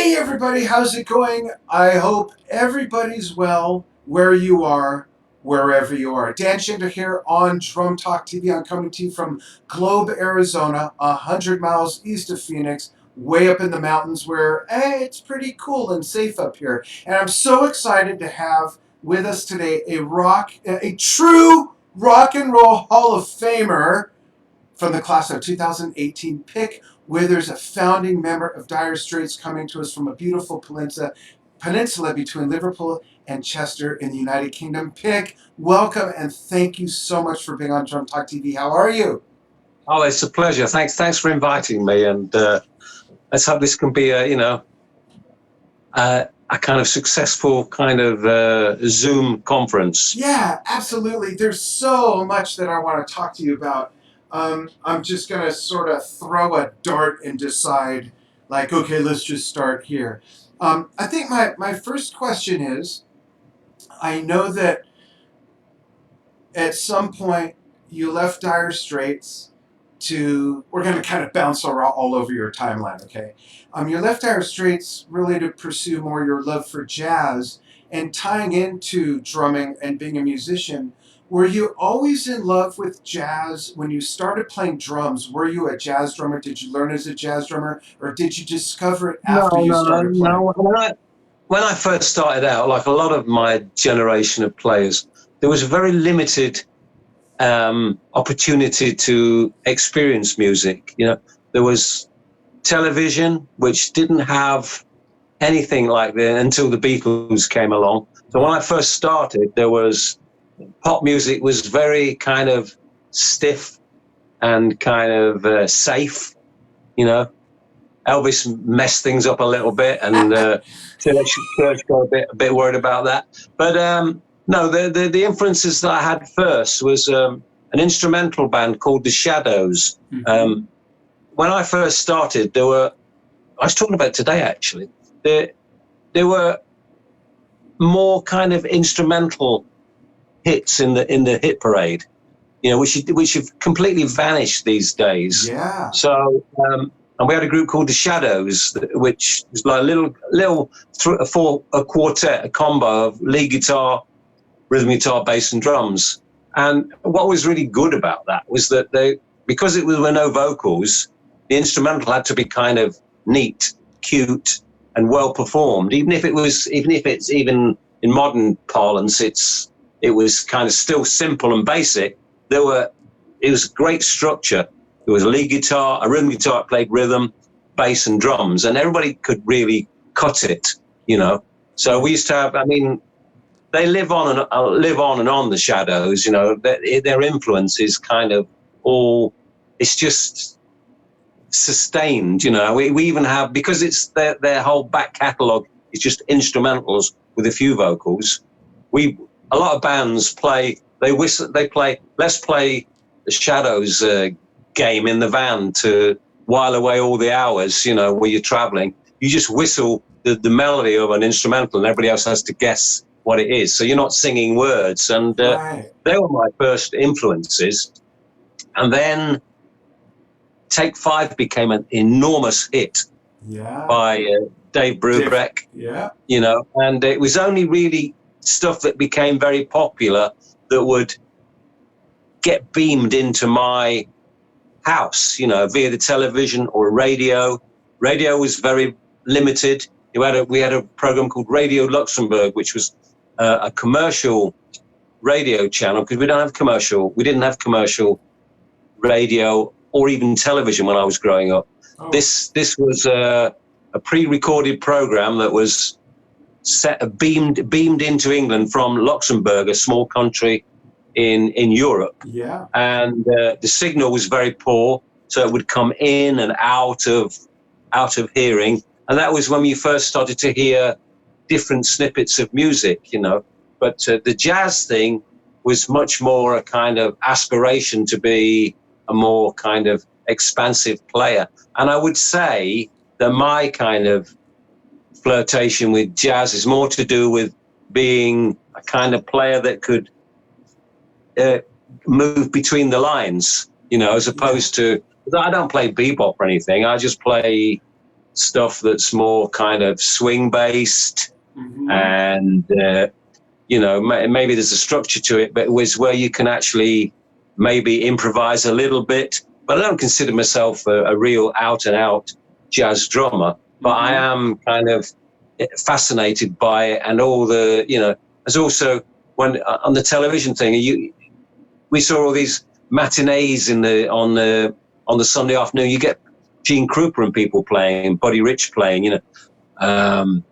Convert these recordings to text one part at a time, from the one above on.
Hey everybody, how's it going? I hope everybody's well where you are, wherever you are. Dan Shinder here on Drum Talk TV. I'm coming to you from Globe, Arizona, 100 miles east of Phoenix, way up in the mountains where it's pretty cool and safe up here. And I'm so excited to have with us today a true rock and roll Hall of Famer from the class of 2018 pick, Withers, a founding member of Dire Straits, coming to us from a beautiful peninsula between Liverpool and Chester in the United Kingdom. Pick, welcome and thank you so much for being on Drum Talk TV. How are you? Oh, it's a pleasure. Thanks for inviting me, and let's hope this can be a kind of successful kind of Zoom conference. Yeah, absolutely. There's so much that I want to talk to you about. I'm just going to sort of throw a dart and decide, like, okay, let's just start here. I think my first question is, I know that at some point you left Dire Straits we're going to kind of bounce all over your timeline, okay? You left Dire Straits really to pursue more your love for jazz and tying into drumming and being a musician. Were you always in love with jazz when you started playing drums? Were you a jazz drummer? Did you learn as a jazz drummer, or did you discover it after you started playing? No. When I first started out, like a lot of my generation of players, there was a very limited opportunity to experience music. There was television, which didn't have anything like that until the Beatles came along. So when I first started, pop music was very kind of stiff and kind of safe. Elvis messed things up a little bit, and church got a bit worried about that. But no, the influences that I had first was an instrumental band called The Shadows. Mm-hmm. When I first started, I was talking about today actually, there were more kind of instrumental hits in the hit parade, which have completely vanished these days. Yeah. So, and we had a group called The Shadows, which was like a quartet, a combo of lead guitar, rhythm guitar, bass, and drums. And what was really good about that was that because it were no vocals, the instrumental had to be kind of neat, cute, and well performed. Even if it's in modern parlance, it was kind of still simple and basic. It was great structure. There was a lead guitar, a rhythm guitar that played rhythm, bass, and drums, and everybody could really cut it, So we used to have, they live on and on, The Shadows, their influence is kind of it's just sustained, We even have, because it's their whole back catalogue is just instrumentals with a few vocals. A lot of bands play, let's play The Shadows game in the van to while away all the hours, where you're traveling. You just whistle the melody of an instrumental and everybody else has to guess what it is. So you're not singing words. And Right. They were my first influences. And then Take 5 became an enormous hit by Dave Brubeck. Yeah. And it was only really stuff that became very popular that would get beamed into my house, via the television or radio. Radio was very limited. We had a program called Radio Luxembourg, which was a commercial radio channel, because we didn't have commercial radio or even television when I was growing up. Oh. This was a pre-recorded program that was beamed into England from Luxembourg, a small country in Europe. Yeah. And the signal was very poor, so it would come in and out of hearing. And that was when we first started to hear different snippets of music, But the jazz thing was much more a kind of aspiration to be a more kind of expansive player. And I would say that my kind of flirtation with jazz is more to do with being a kind of player that could move between the lines, as opposed to, I don't play bebop or anything. I just play stuff that's more kind of swing based, Mm-hmm. and maybe there's a structure to it, but it was where you can actually maybe improvise a little bit. But I don't consider myself a real out and out jazz drummer, but I am kind of fascinated by it, and all the, there's also, when on the television thing, we saw all these matinees on the Sunday afternoon. You get Gene Krupa and people playing, Buddy Rich playing, Glenn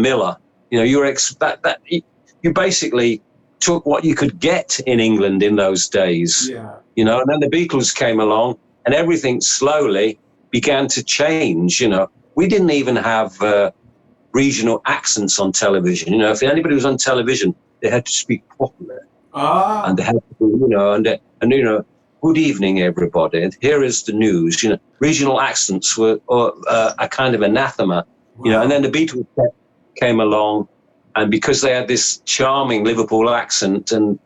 Miller. You basically took what you could get in England in those days. Yeah. And then the Beatles came along, and everything slowly began to change. We didn't even have regional accents on television. If anybody was on television, they had to speak properly. And they had to, good evening, everybody. And here is the news. Regional accents were a kind of anathema. Wow. And then the Beatles came along, and because they had this charming Liverpool accent, and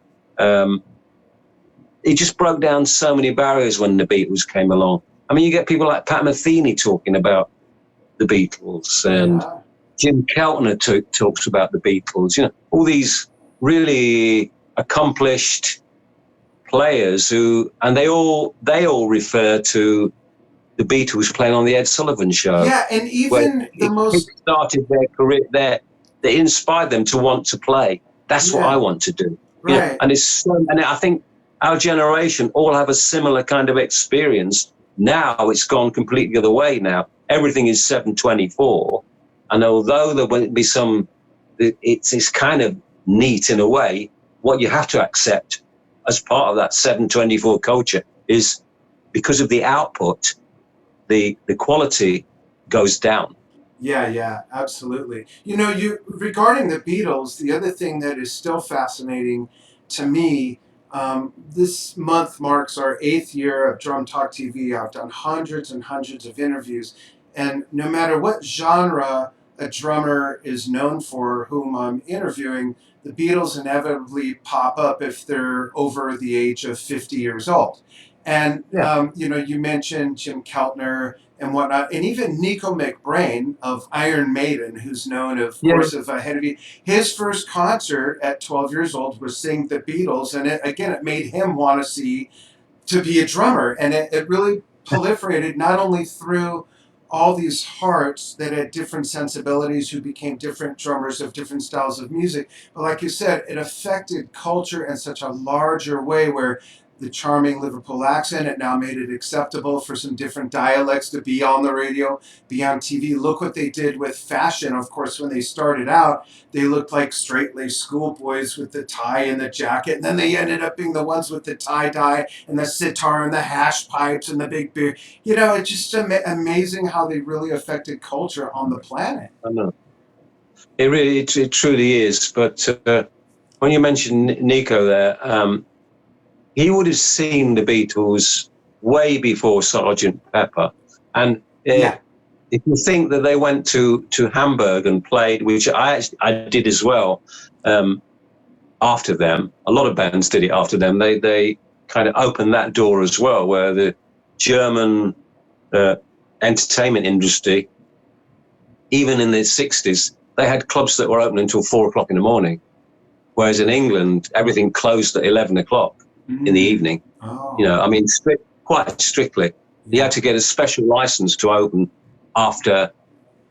it just broke down so many barriers when the Beatles came along. I mean, you get people like Pat Metheny talking about the Beatles, and Jim Keltner talks about the Beatles. All these really accomplished players and they all refer to the Beatles playing on the Ed Sullivan Show. Yeah, and even the most started their career there. They inspired them to want to play. That's what I want to do. Right. And and I think our generation all have a similar kind of experience. Now it's gone completely the other way. Now everything is 7/24, and although there won't be it's kind of neat in a way. What you have to accept as part of that 7/24 culture is, because of the output, the quality goes down. Yeah, absolutely. Regarding the Beatles, the other thing that is still fascinating to me, this month marks our 8th year of Drum Talk TV. I've done hundreds and hundreds of interviews, and no matter what genre a drummer is known for whom I'm interviewing, the Beatles inevitably pop up if they're over the age of 50 years old. And, you mentioned Jim Keltner and whatnot, and even Nico McBrain of Iron Maiden, who's known, of course, of heavy. His first concert at 12 years old was seeing the Beatles, and it made him want to be a drummer, and it really proliferated not only through all these hearts that had different sensibilities who became different drummers of different styles of music, but like you said, it affected culture in such a larger way, where the charming Liverpool accent, it now made it acceptable for some different dialects to be on the radio, be on TV. Look what they did with fashion. Of course, when they started out, they looked like straight-laced schoolboys with the tie and the jacket, and then they ended up being the ones with the tie-dye and the sitar and the hash pipes and the big beard. It's just amazing how they really affected culture on the planet. I know. It truly is. But when you mentioned Nico there, he would have seen the Beatles way before Sergeant Pepper. And if you think that they went to Hamburg and played, which I did as well, after them, a lot of bands did it after them, they kind of opened that door as well, where the German entertainment industry, even in the 60s, they had clubs that were open until 4 o'clock in the morning. Whereas in England, everything closed at 11 o'clock. In the evening. Quite strictly. You had to get a special license to open after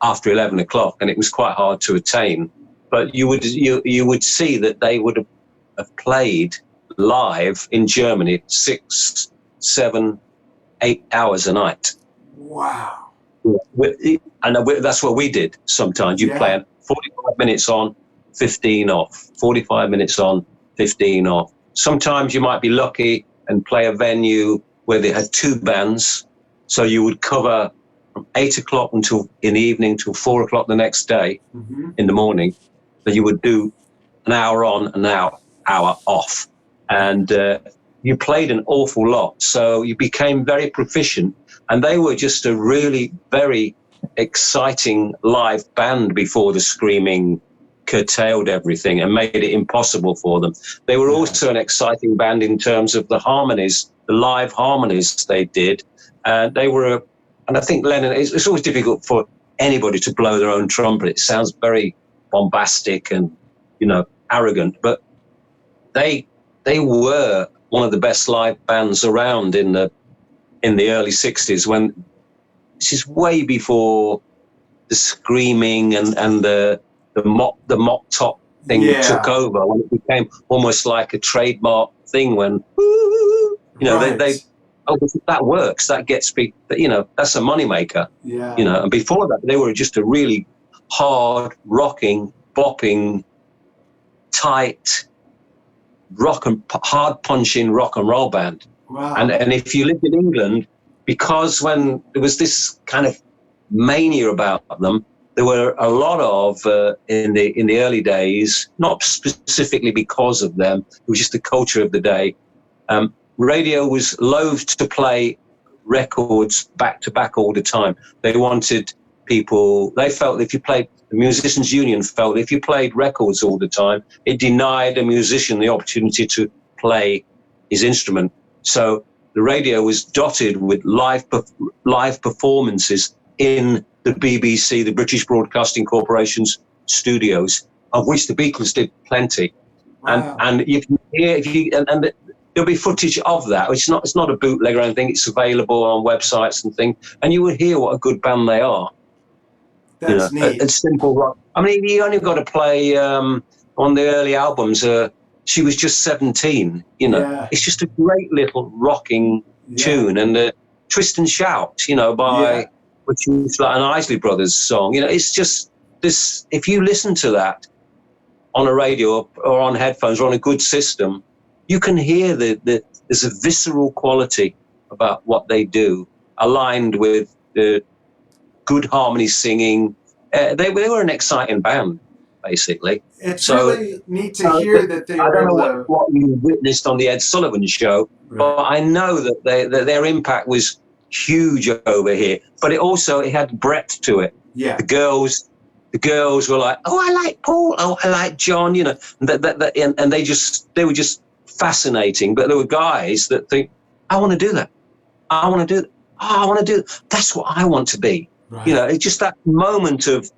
11 o'clock, and it was quite hard to attain. But you would see that they would have played live in Germany 6, 7, 8 hours a night. Wow. And that's what we did sometimes. You play 45 minutes on, 15 off. 45 minutes on, 15 off. Sometimes you might be lucky and play a venue where they had 2 bands. So you would cover from 8 o'clock until in the evening till 4 o'clock the next day in the morning. So you would do an hour on, an hour off. And you played an awful lot. So you became very proficient. And they were just a really very exciting live band before the screaming curtailed everything and made it impossible for them. They were also an exciting band in terms of the harmonies, the live harmonies they did. And I think Lennon, it's always difficult for anybody to blow their own trumpet. It sounds very bombastic and, arrogant, but they were one of the best live bands around in the early 60s, when this is way before the screaming and the mock top thing took over, when it became almost like a trademark thing, when they that works, that gets that's a moneymaker. And before that they were just a really hard rocking, bopping, tight hard punching rock and roll band. Wow. And if you lived in England, because when there was this kind of mania about them, there were a lot of in the early days, not specifically because of them, it was just the culture of the day. Radio was loath to play records back to back all the time. They wanted people, they felt if you played, the Musicians Union felt if you played records all the time, it denied a musician the opportunity to play his instrument. So the radio was dotted with live performances in the BBC, the British Broadcasting Corporation's studios, of which the Beatles did plenty. Wow. And you can hear, there'll be footage of that. It's not a bootleg or anything. It's available on websites and things, and you will hear what a good band they are. That's neat. A simple rock. I mean, you only got to play on the early albums. She was just 17. It's just a great little rocking tune, and Twist and Shout. Which is like an Isley Brothers song. It's just this. If you listen to that on a radio or on headphones or on a good system, you can hear there's a visceral quality about what they do, aligned with the good harmony singing. They were an exciting band, basically. It's really neat to hear that they were able to... I don't know what you witnessed on the Ed Sullivan Show, but I know that their impact was huge over here. But it had breadth to it. Yeah. The girls were like, oh, I like Paul. Oh, I like John. And they were just fascinating. But there were guys that think, I want to do that. I want to do that. Oh, I want to do that. That's what I want to be. Right. It's just that moment of,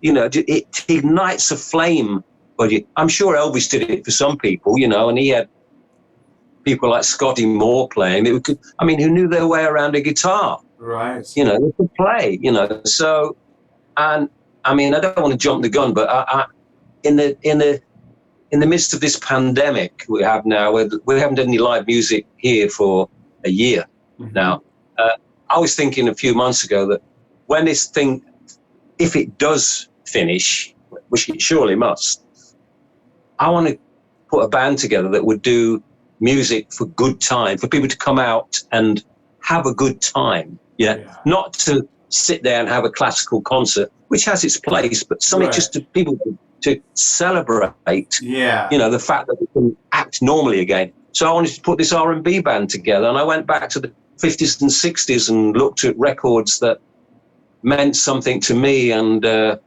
it ignites a flame. But I'm sure Elvis did it for some people, and he had people like Scotty Moore playing. Who knew their way around a guitar. Right. They could play, So, and I don't want to jump the gun, but in the midst of this pandemic we have now, we haven't done any live music here for a year now. I was thinking a few months ago that when this thing, if it does finish, which it surely must, I want to put a band together that would do music for good time, for people to come out and have a good time. Not to sit there and have a classical concert, which has its place, but something just to people to celebrate, the fact that we can act normally again. So I wanted to put this R&B band together, and I went back to the 50s and 60s and looked at records that meant something to me, and the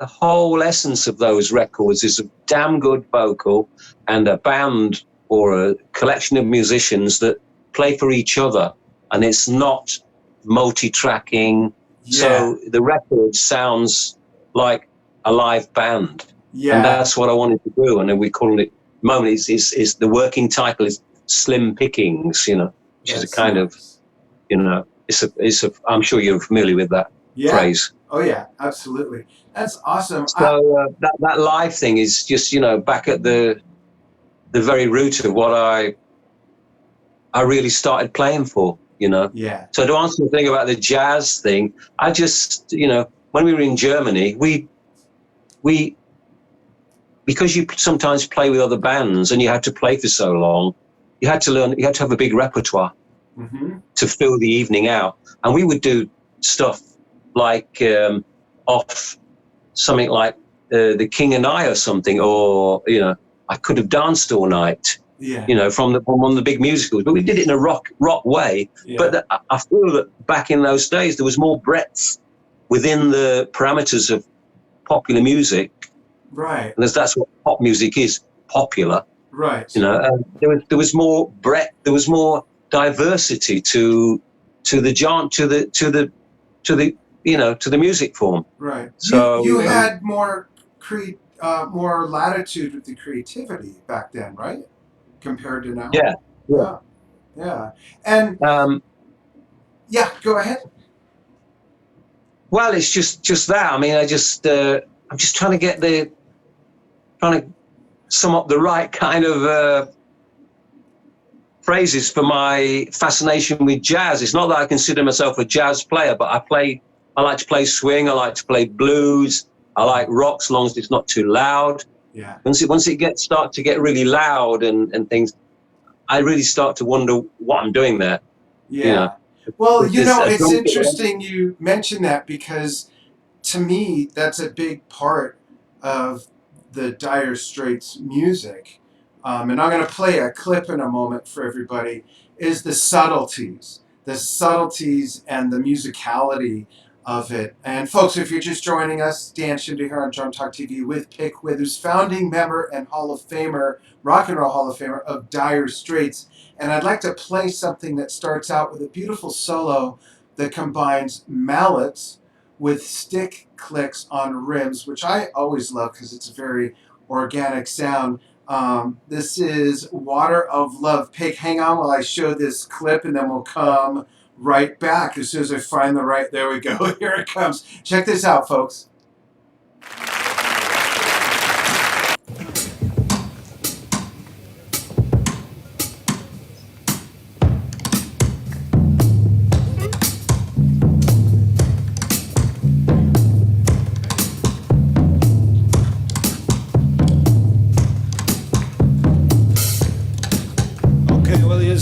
whole essence of those records is a damn good vocal and a band or a collection of musicians that play for each other, and it's not multi-tracking. So the record sounds like a live band, and that's what I wanted to do. And then we called it, is the working title is Slim Pickings, which is a kind of, I'm sure you're familiar with that phrase. Oh yeah, absolutely. That's awesome. So that live thing is just, back at the very root of what I really started playing for, Yeah. So to answer the thing about the jazz thing, I just, when we were in Germany, we because you sometimes play with other bands and you had to play for so long, you had to have a big repertoire to fill the evening out. And we would do stuff like off something like The King and I or something, or, I Could Have Danced All Night, from one of the big musicals. But we did it in a rock way. Yeah. But I feel that back in those days, there was more breadth within the parameters of popular music. Right. And that's what pop music is, popular. Right. There was more breadth, there was more diversity to the to the music form. Right. So You had more more latitude with the creativity back then, right? Compared to now. yeah, yeah. Yeah. Yeah. And Um, yeah, go ahead. well, it's just that. I mean, I'm just trying to sum up the right kind of phrases for my fascination with jazz. It's not that I consider myself a jazz player, but I like to play swing. I like to play blues. I like rock as long as it's not too loud. Yeah. Once it start to get really loud and things, I really start to wonder what I'm doing there. Yeah. Well, Is this a it's drum kit? interesting you mentioned that because to me, that's a big part of the Dire Straits music. And I'm going to play a clip in a moment for everybody, is the subtleties and the musicality of it. And folks, if you're just joining us, Dan Shinder here on Drum Talk TV with Pick Withers, founding member and Hall of Famer, Rock and Roll Hall of Famer of Dire Straits. And I'd like to play something that starts out with a beautiful solo that combines mallets with stick clicks on rims, which I always love because it's a very organic sound. This is Water of Love. Pig, hang on while I show this clip and then we'll come right back as soon as I find the right. There we go. Here it comes. Check this out, folks.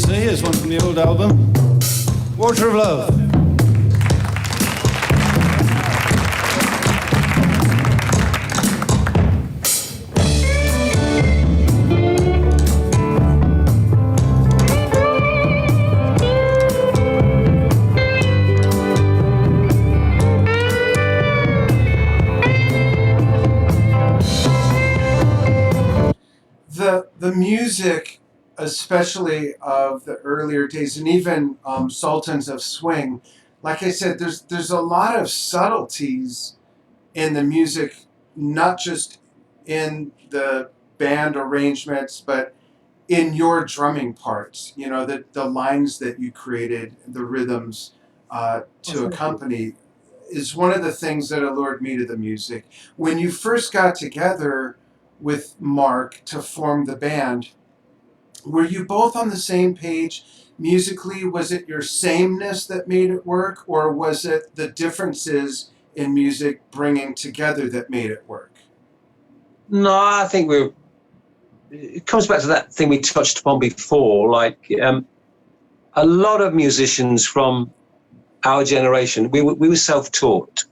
Here's one from the old album, Water of Love. The music, especially of the earlier days, and even Sultans of Swing, like I said, there's a lot of subtleties in the music, not just in the band arrangements, but in your drumming parts. The lines that you created, the rhythms to accompany, is one of the things that allured me to the music. When you first got together with Mark to form the band, were you both on the same page musically? Was it your sameness that made it work, or was it the differences in music bringing together that made it work? No, I think it comes back to that thing we touched upon before. Like a lot of musicians from our generation, we were self-taught.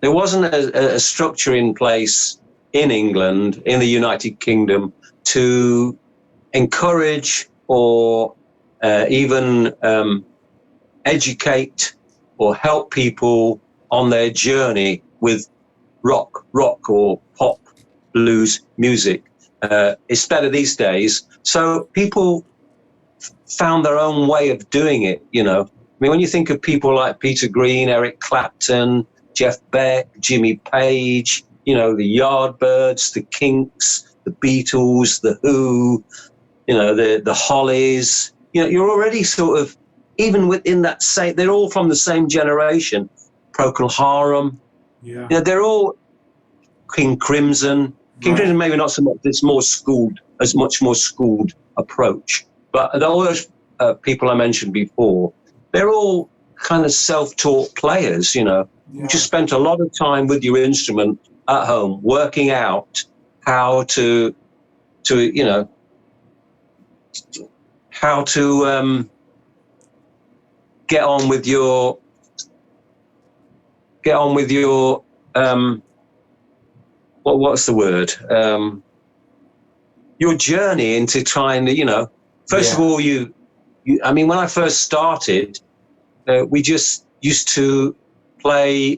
There wasn't a structure in place in England, in the United Kingdom, to encourage or even educate or help people on their journey with rock or pop, blues music. It's better these days. So people found their own way of doing it, I mean, when you think of people like Peter Green, Eric Clapton, Jeff Beck, Jimmy Page, the Yardbirds, the Kinks, the Beatles, the Who, the Hollies, you're already sort of, even within that same, they're all from the same generation. Procol Harum, they're all King Crimson. King Crimson maybe not so much, it's much more schooled approach. But all those people I mentioned before, they're all kind of self-taught players, You just spent a lot of time with your instrument at home, working out how to get on with your what's the word? Your journey into trying to, first of all, I mean, when I first started, we just used to play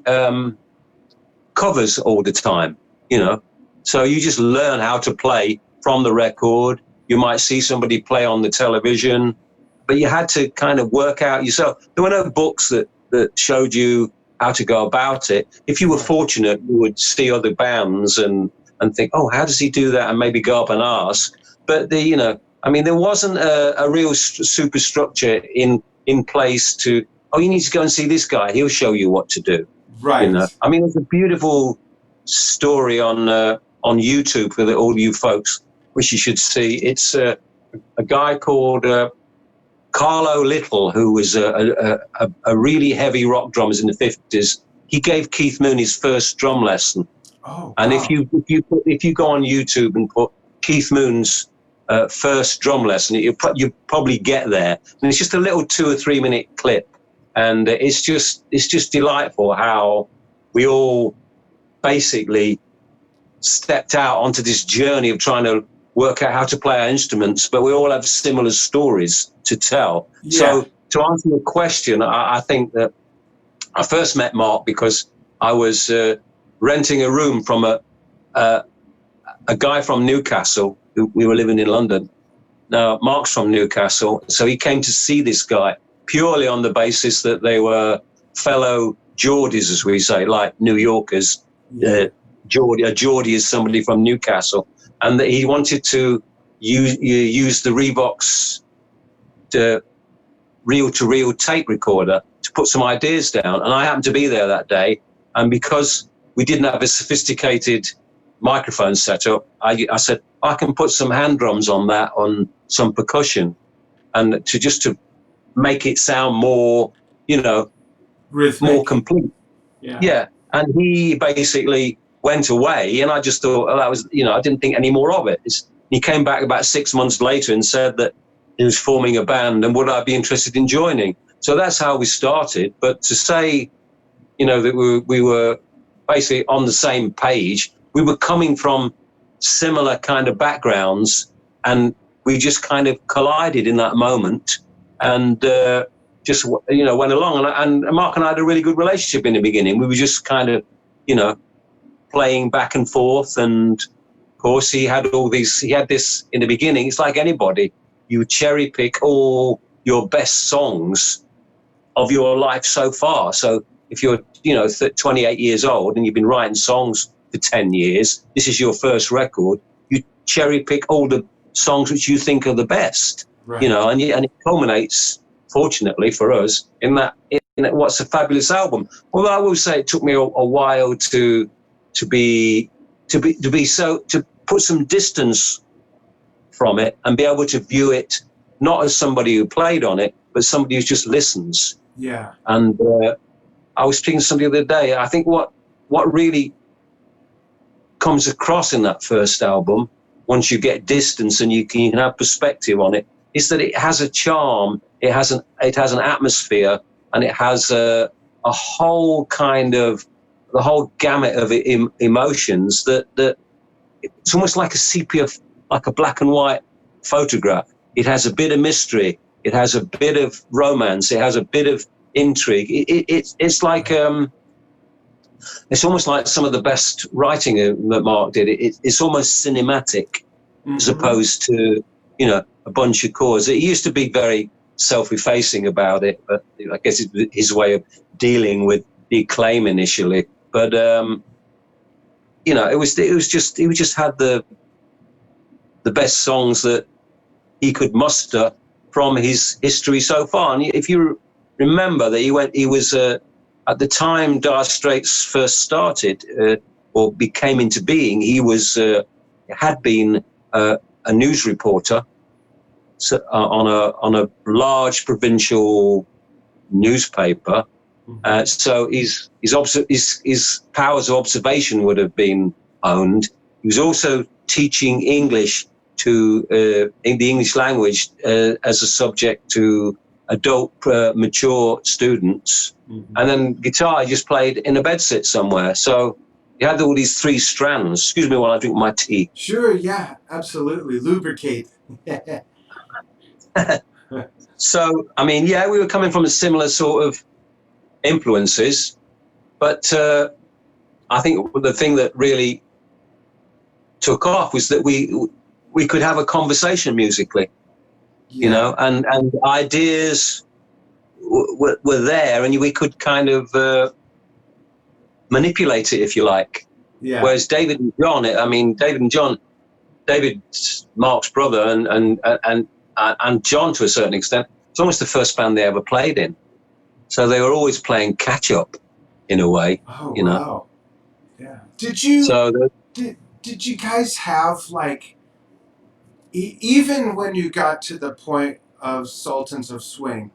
covers all the time, So you just learn how to play from the record. You might see somebody play on the television, but you had to kind of work out yourself. There were no books that showed you how to go about it. If you were fortunate, you would see other bands and think, oh, how does he do that? And maybe go up and ask. But there wasn't a real superstructure in place to, oh, you need to go and see this guy. He'll show you what to do. Right. There's a beautiful story on YouTube for all you folks, which you should see. It's a guy called Carlo Little, who was a really heavy rock drummer in the 50s. He gave Keith Moon his first drum lesson. Oh, and wow. if you go on YouTube and put Keith Moon's first drum lesson, you probably get there. And it's just a little 2 or 3 minute clip, and it's just delightful how we all basically stepped out onto this journey of trying to work out how to play our instruments, but we all have similar stories to tell. Yeah. So to answer your question, I think that I first met Mark because I was renting a room from a guy from Newcastle. We were living in London. Now, Mark's from Newcastle, so he came to see this guy purely on the basis that they were fellow Geordies, as we say, like New Yorkers. Yeah. A Geordie is somebody from Newcastle, and that he wanted to use the Revox reel-to-reel tape recorder to put some ideas down. And I happened to be there that day, and because we didn't have a sophisticated microphone setup, I said, I can put some hand drums on that, on some percussion, and to make it sound more, Rhythmic. more complete. Yeah. And he basically went away, and I just thought, that was, I didn't think any more of it. He came back about 6 months later and said that he was forming a band, and would I be interested in joining? So that's how we started. But to say, that we were basically on the same page, we were coming from similar kind of backgrounds, and we just kind of collided in that moment, and just went along. And Mark and I had a really good relationship in the beginning. We were just kind of playing back and forth, and of course he had this in the beginning. It's like anybody, you cherry pick all your best songs of your life so far. So if you're 28 years old and you've been writing songs for 10 years, this is your first record, you cherry pick all the songs which you think are the best. Right. And it culminates, fortunately for us, in what's a fabulous album. Although I will say it took me a while to put some distance from it and be able to view it not as somebody who played on it, but somebody who just listens. Yeah. And I was speaking to somebody the other day. I think what really comes across in that first album, once you get distance and you can have perspective on it, is that it has a charm, it has an atmosphere, and it has a whole kind of, the whole gamut of emotions that it's almost like a sepia, like a black and white photograph. It has a bit of mystery, it has a bit of romance, it has a bit of intrigue. It's like it's almost like some of the best writing that Mark did. It's almost cinematic, as opposed to a bunch of chords. It used to be very self-effacing about it, but I guess it's his way of dealing with the acclaim initially. But it was just, he just had the best songs that he could muster from his history so far. And if you remember that he was at the time Dire Straits first started or became into being, he had been a news reporter on a large provincial newspaper. So his powers of observation would have been owned. He was also teaching English in the English language as a subject to adult, mature students. And then guitar he just played in a bedsit somewhere. So you had all these three strands. Excuse me while I drink my tea. Sure, yeah, absolutely. Lubricate. So, we were coming from a similar sort of influences, but I think the thing that really took off was that we could have a conversation musically, and ideas were there, and we could kind of manipulate it, if you like. Yeah. Whereas David and John, David's Mark's brother, and John to a certain extent, it's almost the first band they ever played in. So they were always playing catch up, in a way. Oh, you know. wow. Yeah. Did you So did you guys have like even when you got to the point of Sultans of Swing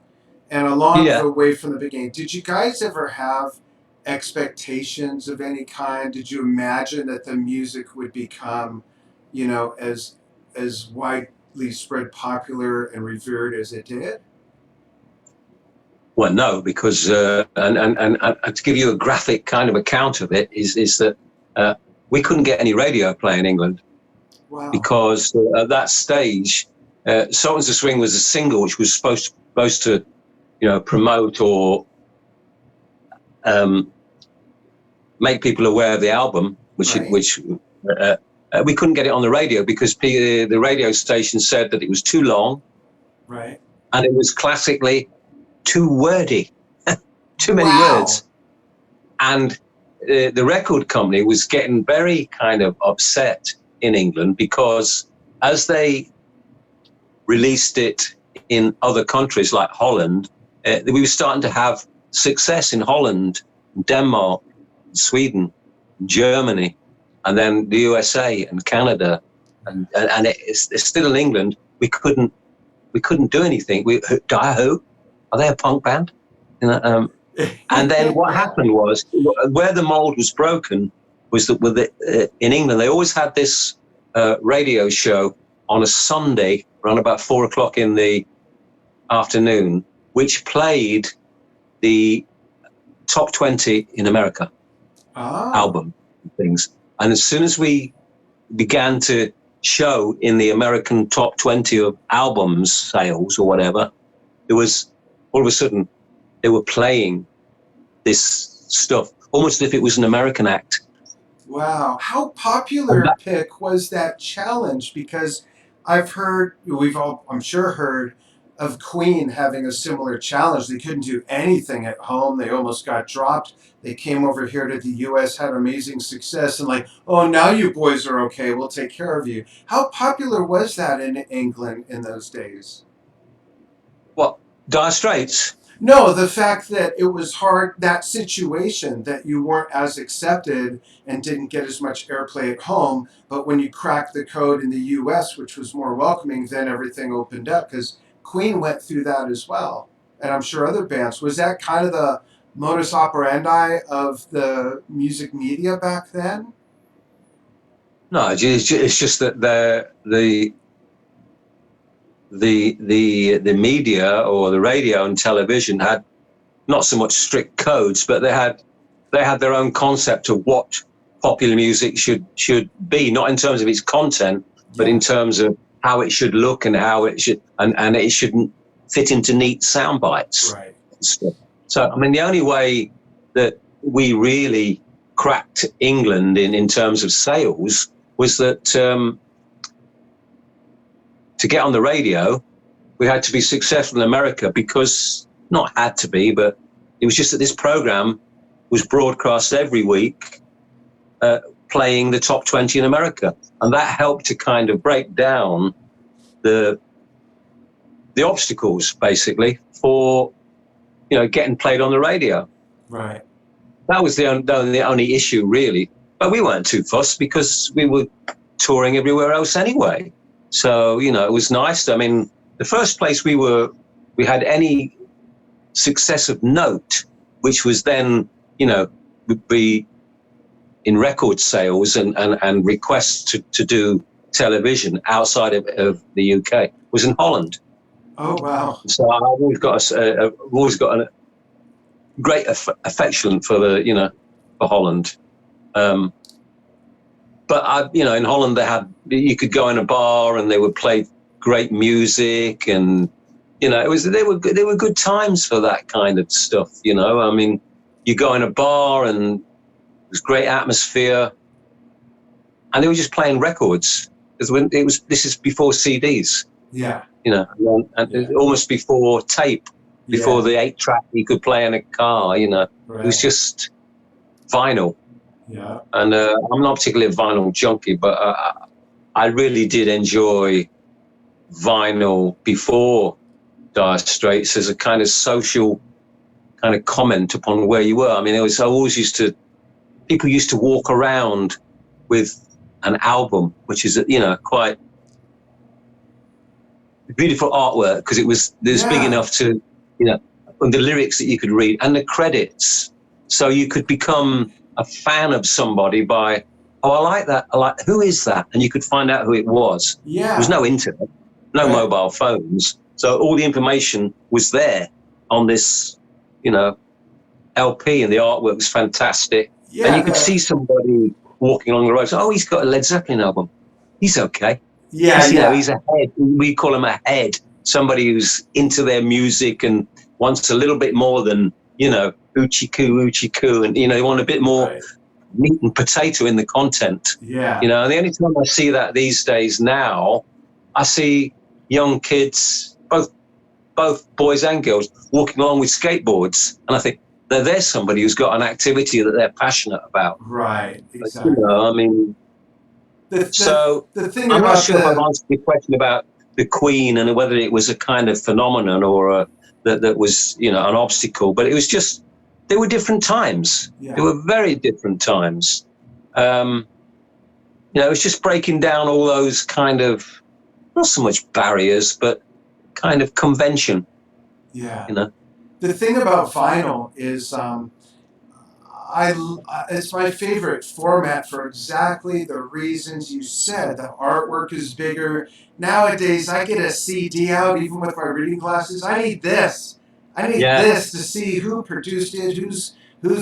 and along yeah. the way from the beginning, did you guys ever have expectations of any kind? Did you imagine that the music would become, as widely spread popular and revered as it did? Well, no, because and to give you a graphic kind of account of it is that we couldn't get any radio play in England. Wow. Because at that stage, Sultans of Swing was a single which was supposed to, promote or make people aware of the album, which Right. We couldn't get it on the radio because the radio station said that it was too long, Right. and it was classically too wordy, too many Wow. words, and the record company was getting very kind of upset in England because as they released it in other countries like Holland, we were starting to have success in Holland, Denmark, Sweden, Germany, and then the USA and Canada, and it's still in England. We couldn't do anything. Dire Who? Are they a punk band? And then what happened was, where the mold was broken was that in England they always had this radio show on a Sunday around about 4:00 in the afternoon, which played the top 20 in America album things. And as soon as we began to show in the American top 20 of albums sales or whatever, there was all of a sudden they were playing this stuff almost as if it was an American act. Wow. How popular, Pick, was that challenge? Because we've all, I'm sure, heard of Queen having a similar challenge. They couldn't do anything at home. They almost got dropped. They came over here to the U.S., had amazing success, and oh, now you boys are okay. We'll take care of you. How popular was that in England in those days? What, Dire Straits? No, the fact that it was hard, that situation, that you weren't as accepted and didn't get as much airplay at home, but when you cracked the code in the U.S., which was more welcoming, then everything opened up, because Queen went through that as well, and I'm sure other bands. Was that kind of the modus operandi of the music media back then? No, it's just that the media or the radio and television had not so much strict codes, but they had their own concept of what popular music should be, not in terms of its content, but in terms of how it should look and how it should, and it shouldn't fit into neat sound bites. Right. So, I mean, the only way that we really cracked England in terms of sales was that to get on the radio, we had to be successful in America because, not had to be, but it was just that this program was broadcast every week, playing the top 20 in America. And that helped to kind of break down the obstacles, basically, for, getting played on the radio. Right. That was the only issue, really. But we weren't too fussed because we were touring everywhere else anyway. So, it was nice. I mean, the first place we had any success of note, which was then, would be in record sales and requests to do television outside of the UK, was in Holland. Oh, wow. So I've always got a great affection for for Holland. But in Holland you could go in a bar and they would play great music, and they were good times for that kind of stuff. I mean, you go in a bar and it was great atmosphere, and they were just playing records. This is before CDs. Yeah. And almost before tape, before the 8-track you could play in a car. Right. It was just vinyl. Yeah. And I'm not particularly a vinyl junkie, but I really did enjoy vinyl before Dire Straits as a kind of social kind of comment upon where you were. I mean, people used to walk around with an album, which is, quite beautiful artwork, because there's big Yeah. enough to, and the lyrics that you could read and the credits. So you could become a fan of somebody by, oh, I like that. Who is that? And you could find out who it was. Yeah. There was no internet, no Right. mobile phones. So all the information was there on this, LP, and the artwork was fantastic. Yeah. And you could see somebody walking along the road. So, oh, he's got a Led Zeppelin album. He's okay. Yeah. He's a head. We call him a head. Somebody who's into their music and wants a little bit more than, oochie coo. And, they want a bit more Right. meat and potato in the content. Yeah. And the only time I see that these days now, I see young kids, both boys and girls, walking along with skateboards. And I think, there's somebody who's got an activity that they're passionate about. Right. Exactly. I mean, The thing I'm about not sure if I've answered the question about the Queen and whether it was a kind of phenomenon or that was, an obstacle, but it was just, they were different times. Yeah. They were very different times. It was just breaking down all those kind of, not so much barriers, but kind of convention. Yeah. The thing about vinyl is, it's my favorite format for exactly the reasons you said. The artwork is bigger. Nowadays, I get a CD out, even with my reading glasses. I need this. I need this to see who produced it, who's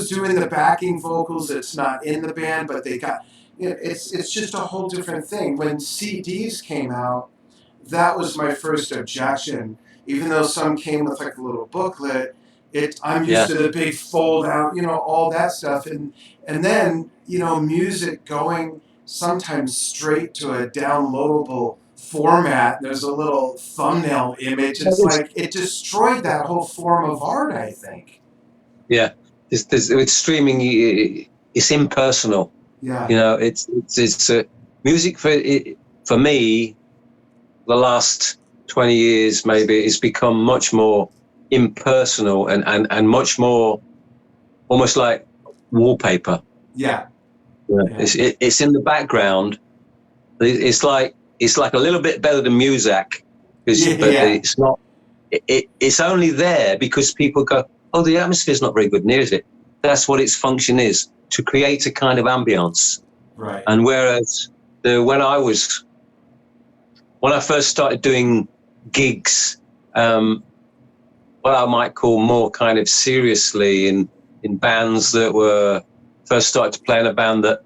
doing the backing vocals. It's not in the band, but they got. It's just a whole different thing. When CDs came out, that was my first objection. Even though some came with like a little booklet, I'm used to the big fold out, all that stuff, and then music going sometimes straight to a downloadable format. There's a little thumbnail image. It's like it destroyed that whole form of art, I think. Yeah, with streaming, it's impersonal. Yeah. It's music for me. The last 20 years, maybe, it's become much more impersonal and much more almost like wallpaper. Yeah. It's in the background. It's like a little bit better than music, but it's not. It's only there because people go, oh, the atmosphere's not very good near it. That's what its function is, to create a kind of ambience. Right. And whereas when I first started doing gigs, what I might call more kind of seriously in bands that were first started to play in a band that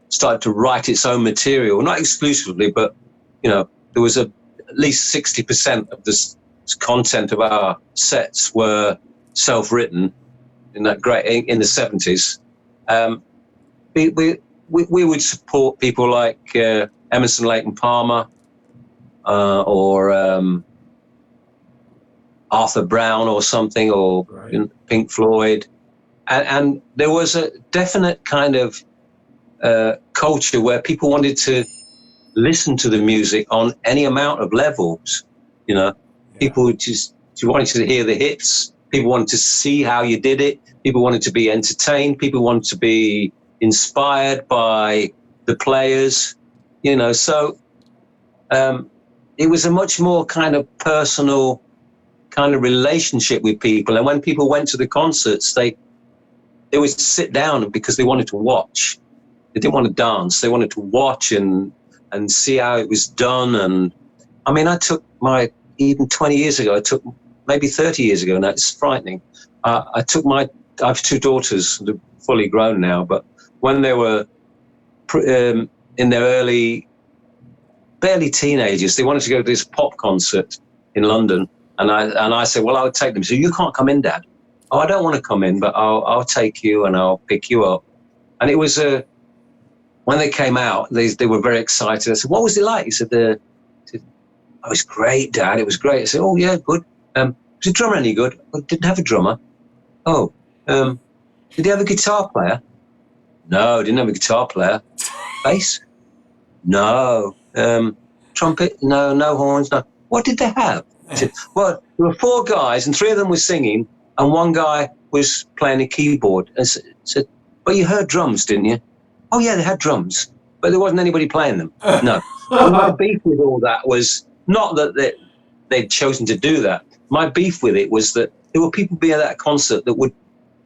started to write its own material, not exclusively, but, there was at least 60% of the content of our sets were self-written in the 70s. We would support people like Emerson, Lake and Palmer, or Arthur Brown or something, or Pink Floyd. And there was a definite kind of culture where people wanted to listen to the music on any amount of levels. People just wanted to hear the hits. People wanted to see how you did it. People wanted to be entertained. People wanted to be inspired by the players, so it was a much more kind of personal kind of relationship with people. And when people went to the concerts, they would sit down because they wanted to watch. They didn't want to dance. They wanted to watch and see how it was done. And I mean, even 20 years ago, maybe 30 years ago now, it's frightening. I have two daughters, they're fully grown now, but when they were in their barely teenagers, they wanted to go to this pop concert in London. And I said, well, I'll take them. So you can't come in, Dad. Oh, I don't want to come in, but I'll take you and I'll pick you up. And it was when they came out, they were very excited. I said, what was it like? He said, oh, it was great, Dad. It was great. I said, oh, yeah, good. Was the drummer any good? I didn't have a drummer. Oh, did he have a guitar player? No, didn't have a guitar player. Bass? No. Trumpet? No. No horns? No. What did they have? I said, well, there were 4 guys, and 3 of them were singing, and 1 guy was playing a keyboard. And said, but you heard drums, didn't you? Oh, yeah, they had drums, but there wasn't anybody playing them. No. And my beef with all that was not that they'd chosen to do that. My beef with it was that there were people being at that concert that would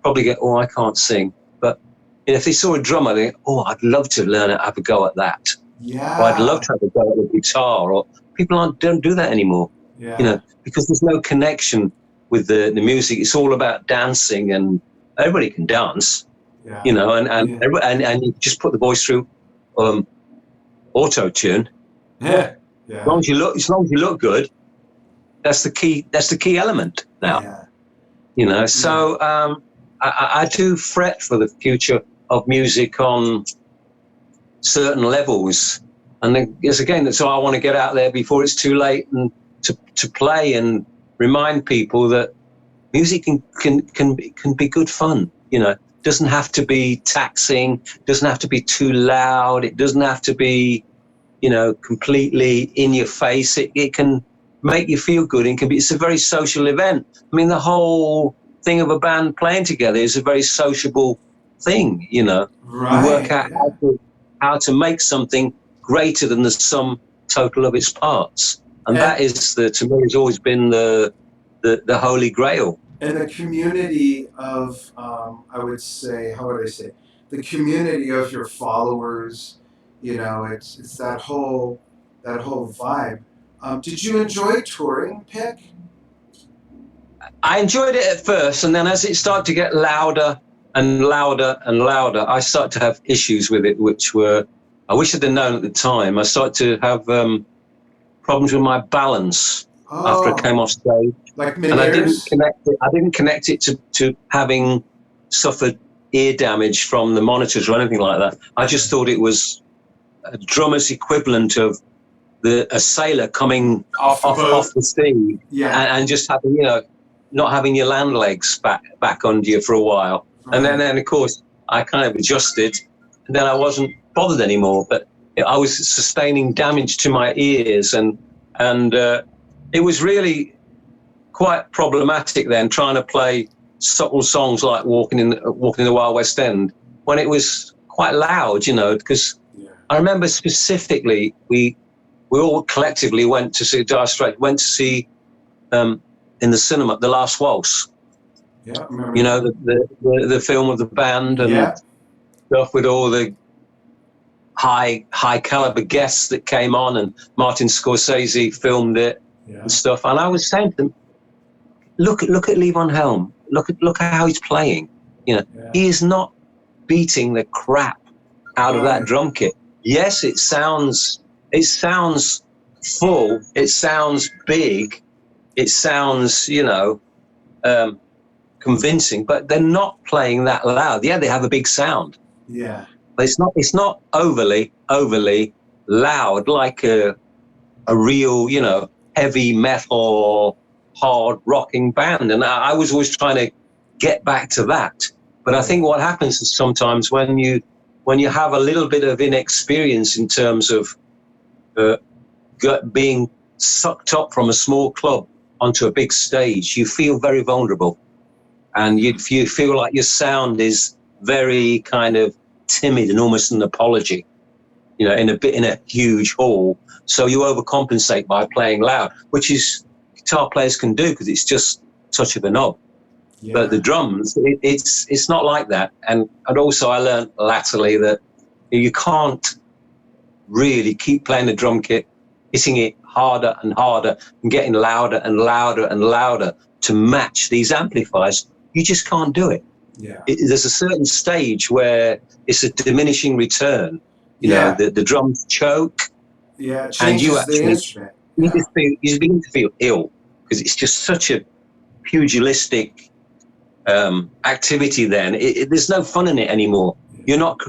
probably go, oh, I can't sing. But if they saw a drummer, they go, oh, I'd love to learn how to have a go at that. Yeah. Or I'd love to have a go at the guitar. Or people don't do that anymore. Yeah. Because there's no connection with the music. It's all about dancing, and everybody can dance. Yeah. And you just put the voice through auto tune. Yeah. As long as you look good, that's the key element now. Yeah. So I do fret for the future of music on certain levels, and so I want to get out there before it's too late and to play and remind people that music can be good fun. Doesn't have to be taxing, doesn't have to be too loud, it doesn't have to be completely in your face. It can make you feel good. It's a very social event. I mean, the whole thing of a band playing together is a very sociable thing. Right. You work out how to make something greater than the sum total of its parts, and that is to me has always been the holy grail. And the community of, I would say, the community of your followers. It's that whole vibe. Did you enjoy touring, Pick? I enjoyed it at first, and then as it started to get louder and louder and louder, I started to have issues with it, which were, I wish I'd have known at the time. I started to have problems with my balance after I came off stage. Like and I didn't connect it to having suffered ear damage from the monitors or anything like that. I just thought it was a drummer's equivalent of a sailor coming off the sea, and just having not having your land legs back under you for a while. Right. And then of course I kind of adjusted, and then I wasn't bothered anymore. But I was sustaining damage to my ears, and it was really quite problematic then trying to play subtle songs like Walking in the Wild West End when it was quite loud, because I remember specifically we all collectively went to see Dire Straits, went to see in the cinema The Last Waltz. Yeah, the film of the band and stuff, with all the high caliber guests that came on, and Martin Scorsese filmed it and stuff. And I was saying to them, look at Levon Helm. Look at how he's playing. He is not beating the crap out of that drum kit. Yes, it sounds full. It sounds big. It sounds, convincing. But they're not playing that loud. Yeah, they have a big sound. Yeah. But it's not overly loud like a real, heavy metal, hard rocking band. And I was always trying to get back to that. But I think what happens is sometimes when you have a little bit of inexperience in terms of being sucked up from a small club onto a big stage, you feel very vulnerable, and you feel like your sound is very kind of timid and almost an apology, in a huge hall. So you overcompensate by playing loud, which is guitar players can do because it's just touch of a knob. Yeah. But the drums, it's not like that. And also I learned latterly that you can't really keep playing the drum kit, hitting it harder and harder and getting louder and louder and louder to match these amplifiers. You just can't do it. Yeah. There's a certain stage where it's a diminishing return. The drums choke. Yeah, it changes the instrument. You begin to feel ill because it's just such a pugilistic activity. Then there's no fun in it anymore. You're not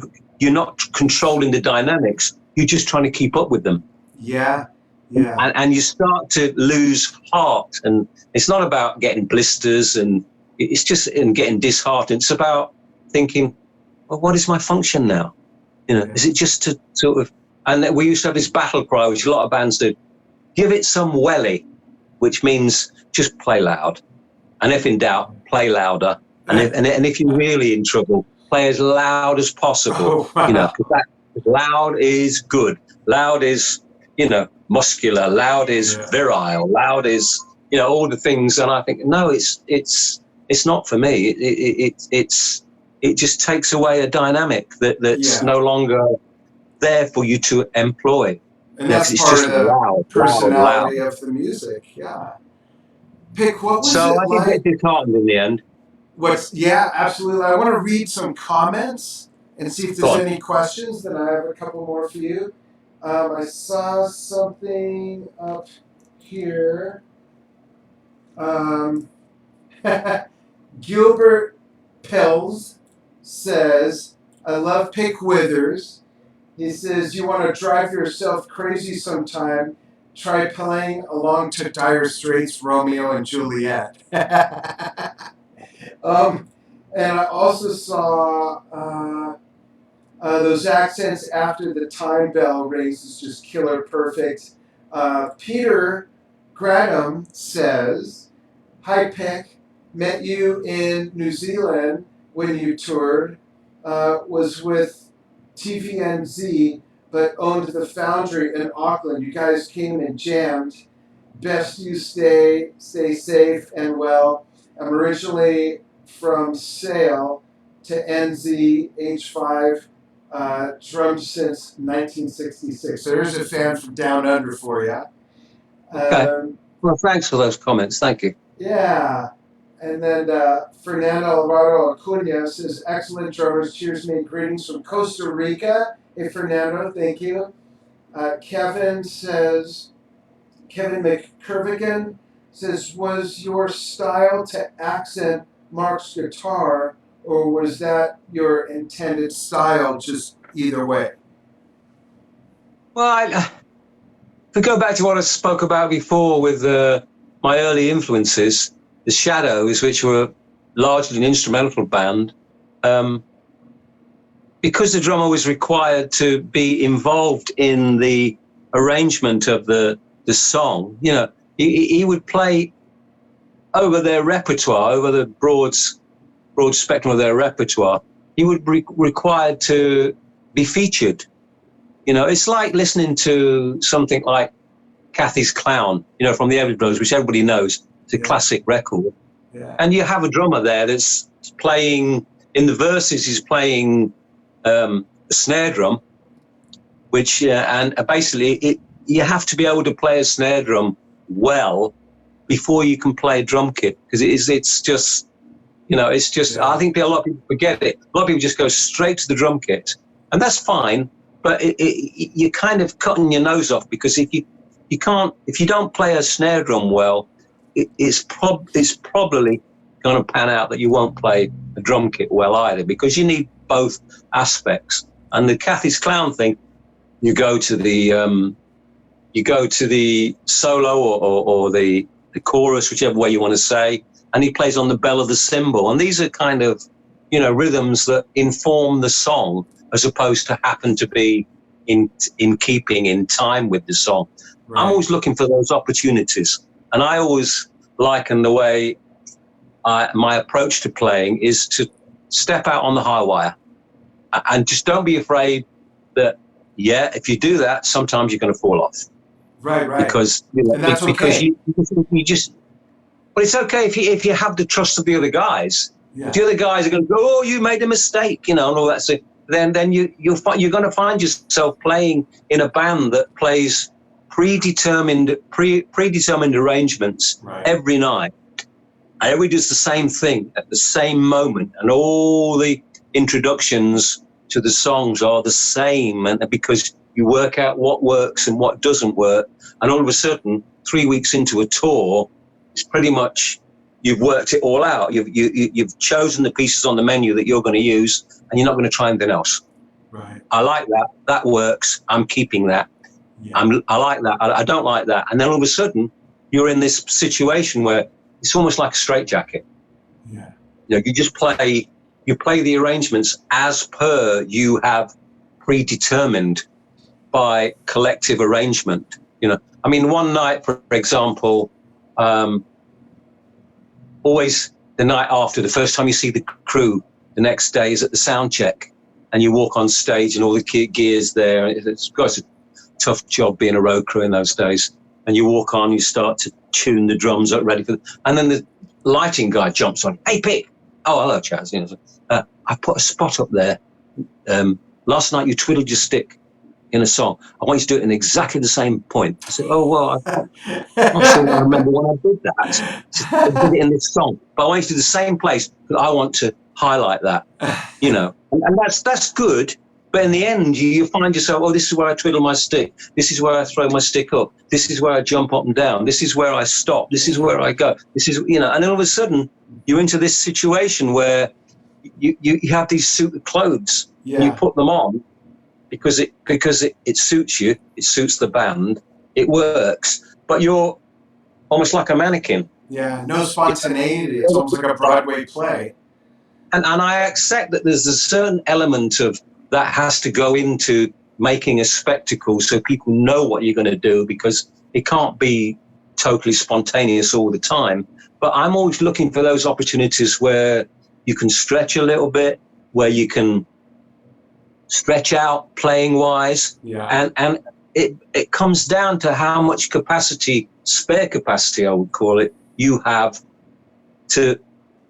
controlling the dynamics. You're just trying to keep up with them. Yeah. And you start to lose heart, and it's not about getting blisters, and it's just in getting disheartened. It's about thinking, well, what is my function now? Is it just to sort of, and we used to have this battle cry, which a lot of bands do, give it some welly, which means just play loud. And if in doubt, play louder. And if you're really in trouble, play as loud as possible. Oh, wow. Because loud is good. Loud is, muscular. Loud is virile. Loud is, all the things. And I think, no, it's not for me. It just takes away a dynamic that's no longer there for you to employ. And that's it's part just of the loud, personality of the music. Yeah. Pick, what was so it I like? think it's disheartened in the end. Absolutely. I want to read some comments and see if there's any questions. Then I have a couple more for you. I saw something up here. Gilbert Pills says, I love Pick Withers. He says, you want to drive yourself crazy sometime, try playing along to Dire Straits, Romeo and Juliet. And I also saw those accents after the time bell rings is just killer perfect. Peter Gradham says, hi Pick, met you in New Zealand when you toured, was with TVNZ, but owned the Foundry in Auckland. You guys came and jammed. Best you stay safe and well. I'm originally from Sale to NZ H5, drummed since 1966. So there's a fan from down under for you. Okay. Well, thanks for those comments. Thank you. Yeah. And then Fernando Alvaro Acuna says, excellent drummers. Cheers, me. Greetings from Costa Rica. Hey, Fernando, thank you. Kevin McCurvigan says, was your style to accent Mark's guitar, or was that your intended style, just either way? Well, if we go back to what I spoke about before with my early influences, the Shadows, which were largely an instrumental band, because the drummer was required to be involved in the arrangement of the song, he would play over their repertoire, over the broad spectrum of their repertoire. He would be required to be featured. It's like listening to something like Kathy's Clown, from the Everglows, which everybody knows. It's a classic record. Yeah. And you have a drummer there that's playing, in the verses, he's playing a snare drum, which, and basically you have to be able to play a snare drum well before you can play a drum kit, because it's just, I think a lot of people forget it. A lot of people just go straight to the drum kit, and that's fine, but you're kind of cutting your nose off, because if you don't play a snare drum well, it's probably going to pan out that you won't play a drum kit well either, because you need both aspects. And the Kathy's Clown thing, you go to the solo or the chorus, whichever way you want to say, and he plays on the bell of the cymbal. And these are kind of, rhythms that inform the song, as opposed to happen to be in keeping, in time with the song. Right. I'm always looking for those opportunities. And I always liken the way my approach to playing is to step out on the high wire, and just don't be afraid that, if you do that, sometimes you're going to fall off. Right. Because and that's because you just. But it's okay if you have the trust of the other guys. Yeah. The other guys are going to go, oh, you made a mistake, and all that. So then you're going to find yourself playing in a band that plays predetermined arrangements every night. And everybody does the same thing at the same moment, and all the introductions to the songs are the same, and because you work out what works and what doesn't work, and all of a sudden, 3 weeks into a tour, it's pretty much you've worked it all out. You've chosen the pieces on the menu that you're going to use, and you're not going to try anything else. Right. I like that. That works. I'm keeping that. Yeah. I like that. I don't like that. And then all of a sudden, you're in this situation where it's almost like a straitjacket. Yeah. You just play you play the arrangements as per you have predetermined by collective arrangement. I mean, one night, for example, always the night after, the first time you see the crew, the next day is at the sound check, and you walk on stage and all the gear's there. It's quite a tough job being a road crew in those days. And you walk on, you start to tune the drums up ready for and then the lighting guy jumps on. Hey, Pick. Oh, hello, Chaz. I put a spot up there. Last night you twiddled your stick in a song. I want you to do it in exactly the same point. I said, oh, well, I'm not sure I remember when I did that. I did it in this song. But I want you to do the same place, but I want to highlight that, And that's good. But in the end, you find yourself, oh, this is where I twiddle my stick. This is where I throw my stick up. This is where I jump up and down. This is where I stop. This is where I go. This is, and then all of a sudden, you're into this situation where you have these suit of clothes. Yeah. And you put them on because it suits you. It suits the band. It works. But you're almost like a mannequin. Yeah, no spontaneity. It's almost like a Broadway play. And I accept that there's a certain element of that has to go into making a spectacle so people know what you're going to do, because it can't be totally spontaneous all the time. But I'm always looking for those opportunities where you can stretch a little bit, where you can stretch out playing wise. Yeah. And it comes down to how much capacity, spare capacity, I would call it, you have to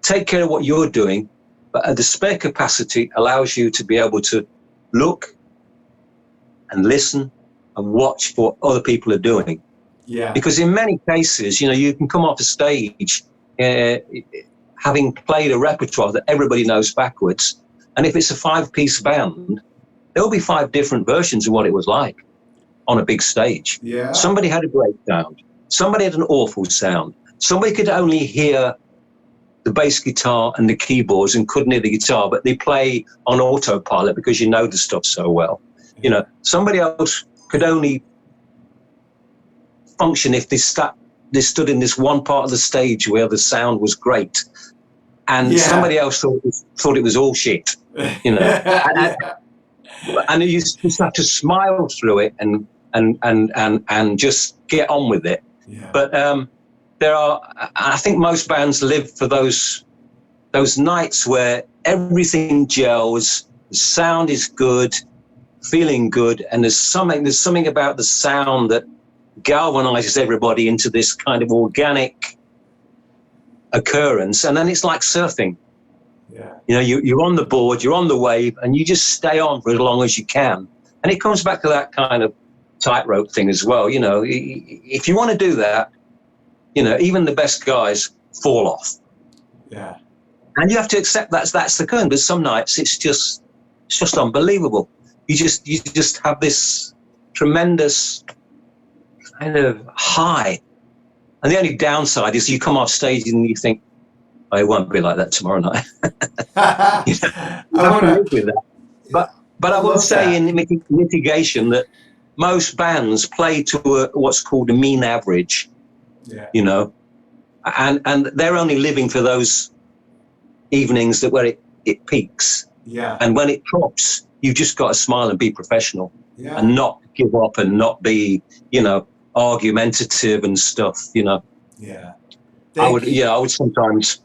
take care of what you're doing. But the spare capacity allows you to be able to look and listen and watch what other people are doing. Yeah. Because in many cases, you can come off a stage having played a repertoire that everybody knows backwards. And if it's a 5-piece band, there'll be 5 different versions of what it was like on a big stage. Yeah. Somebody had a great sound. Somebody had an awful sound. Somebody could only hear the bass guitar and the keyboards and couldn't hear the guitar, but they play on autopilot because you know the stuff so well. Somebody else could only function if they stood in this one part of the stage where the sound was great, and somebody else thought it was all shit. And you just have to smile through it and just get on with it. Yeah. But I think most bands live for those nights where everything gels, the sound is good, feeling good, and there's something about the sound that galvanizes everybody into this kind of organic occurrence. And then it's like surfing. Yeah. You're on the board, you're on the wave, and you just stay on for as long as you can. And it comes back to that kind of tightrope thing as well. If you want to do that, even the best guys fall off. Yeah. And you have to accept that's the current. But some nights it's just unbelievable. You just have this tremendous kind of high. And the only downside is you come off stage and you think, oh, it won't be like that tomorrow night. You have to live with that. But I will say in mitigation that most bands play to what's called a mean average. Yeah. And they're only living for those evenings where it peaks. Yeah. And when it drops, you've just got to smile and be professional. Yeah. And not give up and not be, argumentative and stuff, Yeah. I would sometimes,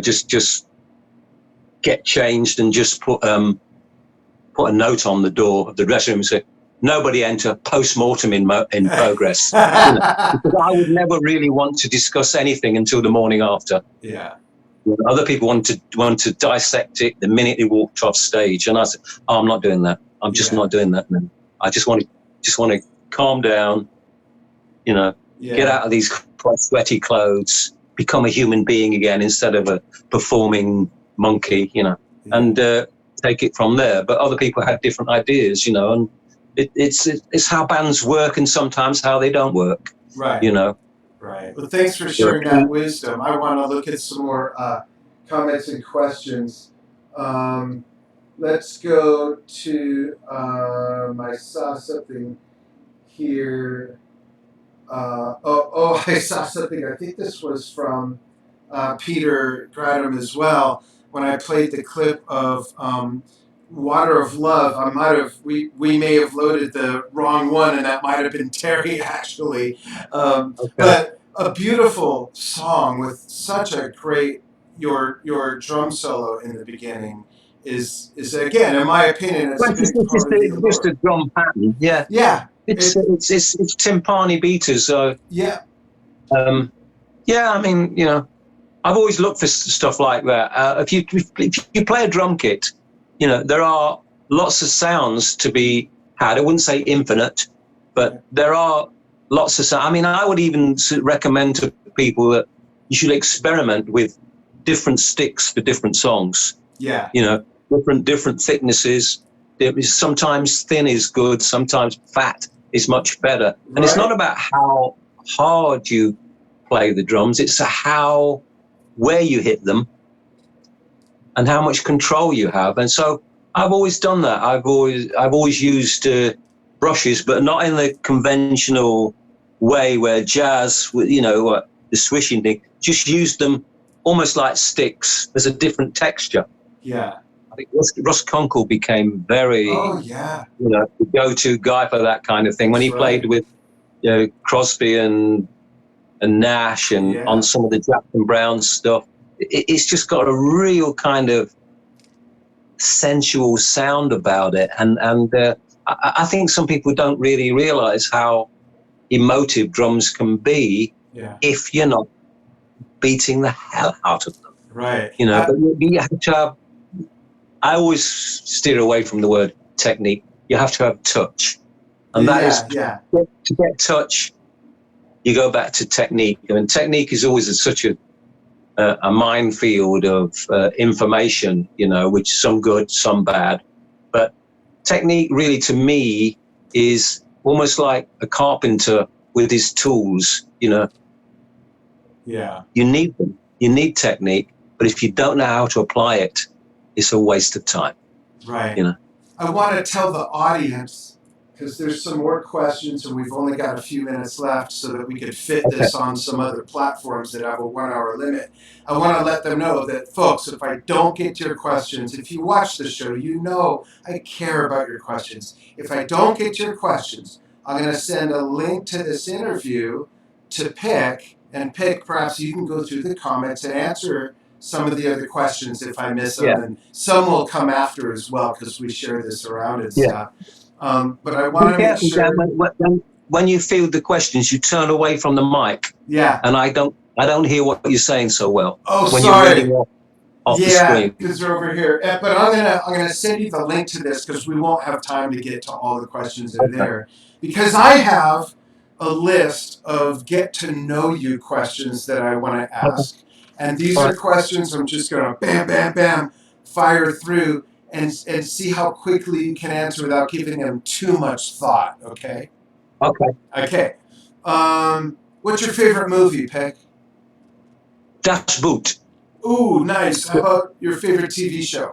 just get changed and just put a note on the door of the dressing room and say, nobody enter, post-mortem in progress. Because I would never really want to discuss anything until the morning after. Yeah. Other people want to dissect it the minute they walked off stage, and I said, "Oh, I'm not doing that. I'm just not doing that, man. I just want to calm down, get out of these quite sweaty clothes, become a human being again instead of a performing monkey, and take it from there." But other people had different ideas, and it's how bands work and sometimes how they don't work. Right. Right. Well, thanks for sharing that wisdom. I want to look at some more comments and questions. Let's go to, I saw something here. I saw something. I think this was from Peter Gradam as well. when I played the clip of Water of Love, we may have loaded the wrong one, and that might have been Terry actually. Okay. But a beautiful song with such a great your drum solo in the beginning is again, in my opinion, it's Well, a big part of the just allure. a drum pattern. Yeah. Yeah, It's it it's timpani beaters. So yeah um, yeah, I mean, I've always looked for stuff like that. If you play a drum kit, there are lots of sounds to be had. I wouldn't say infinite, but there are lots of sounds. I mean, I would even recommend to people that you should experiment with different sticks for different songs. yeah Different thicknesses. Sometimes thin is good. Sometimes fat is much better. And it's not right about how hard you play the drums. It's where you hit them and how much control you have. And so I've always done that. I've always used brushes, but not in the conventional way where jazz, the swishing thing. Just used them almost like sticks. There's a different texture. yeah I think Russ Kunkel became very, oh yeah the go-to guy for that kind of thing when that's he played right with Crosby and Nash and on yeah some of the Jackson Brown stuff. It's just got a real kind of sensual sound about it, and I think some people don't really realize how emotive drums can be yeah if you're not beating the hell out of them. right But you have to have. I always steer away from the word technique. You have to have touch, and that is yeah to get touch. You go back to technique. I mean, technique is always such a minefield of information, which some good, some bad. But technique really to me is almost like a carpenter with his tools. yeah You need them. You need technique. But if you don't know how to apply it, it's a waste of time. right I want to tell the audience, because there's some more questions and we've only got a few minutes left so that we could fit Okay. this on some other platforms that have a 1 hour limit. I want to let them know that, folks, if I don't get to your questions, if you watch the show, I care about your questions. If I don't get to your questions, I'm going to send a link to this interview to Pick, and Pick, perhaps you can go through the comments and answer some of the other questions if I miss them, Yeah. and some will come after as well because we share this around and Yeah. stuff. But I Be want to make careful, Dan. sure. When you field the questions, you turn away from the mic, Yeah. and I don't hear what you're saying so well. Oh, when sorry. you're reading off the Yeah, screen. because they're over here. But I'm gonna send you the link to this because we won't have time to get to all the questions that are there. Because I have a list of get to know you questions that I want to ask, and these are questions I'm just gonna bam, bam, bam, fire through and see how quickly you can answer without giving them too much thought. Okay. Okay. Okay. What's your favorite movie, Peck? Das Boot. Ooh, nice. How about your favorite TV show?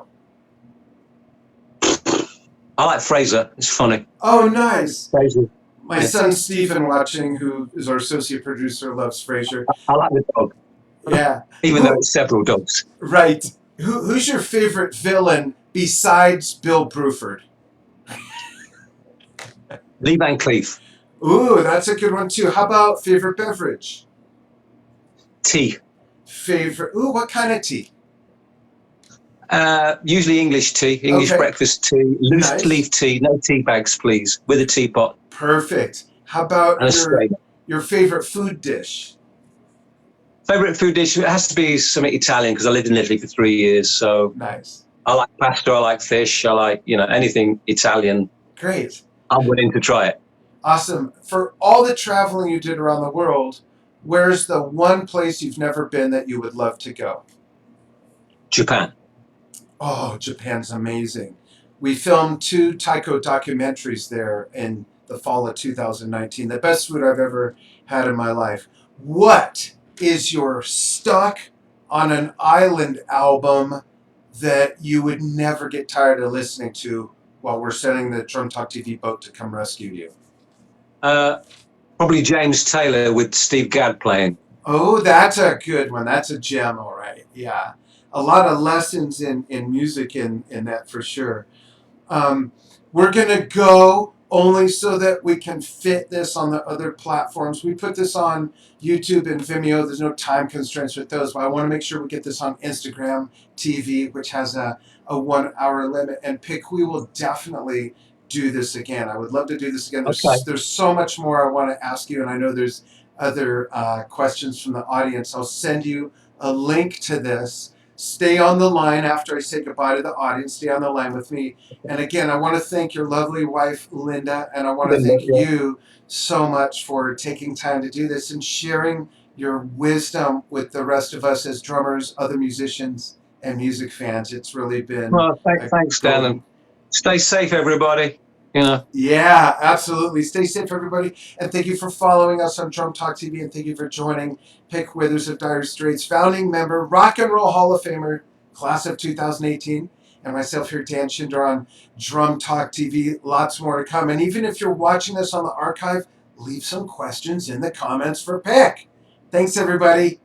I like Fraser. It's funny. Oh, nice. Fraser. My son Stephen, watching, who is our associate producer, loves Frasier. I like the dog. Yeah. Even though it's several dogs. Right. Who's your favorite villain besides Bill Bruford? Lee Van Cleef. Ooh, that's a good one too. How about favorite beverage? Tea. Favorite. Ooh, what kind of tea? Usually English tea, English breakfast tea, loose leaf tea, no tea bags, please, with a teapot. Perfect. How about and your favorite food dish? Favorite food dish? It has to be something Italian because I lived in Italy for 3 years. So nice. I like pasta, I like fish, I like, anything Italian. Great. I'm willing to try it. Awesome. For all the traveling you did around the world, where's the one place you've never been that you would love to go? Japan. Oh, Japan's amazing. We filmed 2 taiko documentaries there in the fall of 2019. The best food I've ever had in my life. What is your stuck on an island album that you would never get tired of listening to while we're sending the Drum Talk TV boat to come rescue you? Probably James Taylor with Steve Gadd playing. Oh, that's a good one. That's a gem, all right. Yeah. a lot of lessons in music in that for sure. Um, we're going to go only so that we can fit this on the other platforms. We put this on YouTube and Vimeo. There's no time constraints with those, but I want to make sure we get this on Instagram TV, which has a 1 hour limit. And Pick, we will definitely do this again. I would love to do this again. Okay. There's so much more I want to ask you, and I know there's other questions from the audience. I'll send you a link to this. Stay on the line after I say goodbye to the audience. Stay on the line with me. And again, I want to thank your lovely wife, Linda, and I want to thank Yeah. you so much for taking time to do this and sharing your wisdom with the rest of us as drummers, other musicians, and music fans. It's really been Well, thanks, Dan, and stay safe, everybody. You know. Yeah, absolutely. Stay safe, everybody. And thank you for following us on Drum Talk TV. And thank you for joining Pick Withers of Dire Straits, founding member, Rock and Roll Hall of Famer, class of 2018. And myself here, Dan Shinder, on Drum Talk TV. Lots more to come. And even if you're watching this on the archive, leave some questions in the comments for Pick. Thanks, everybody.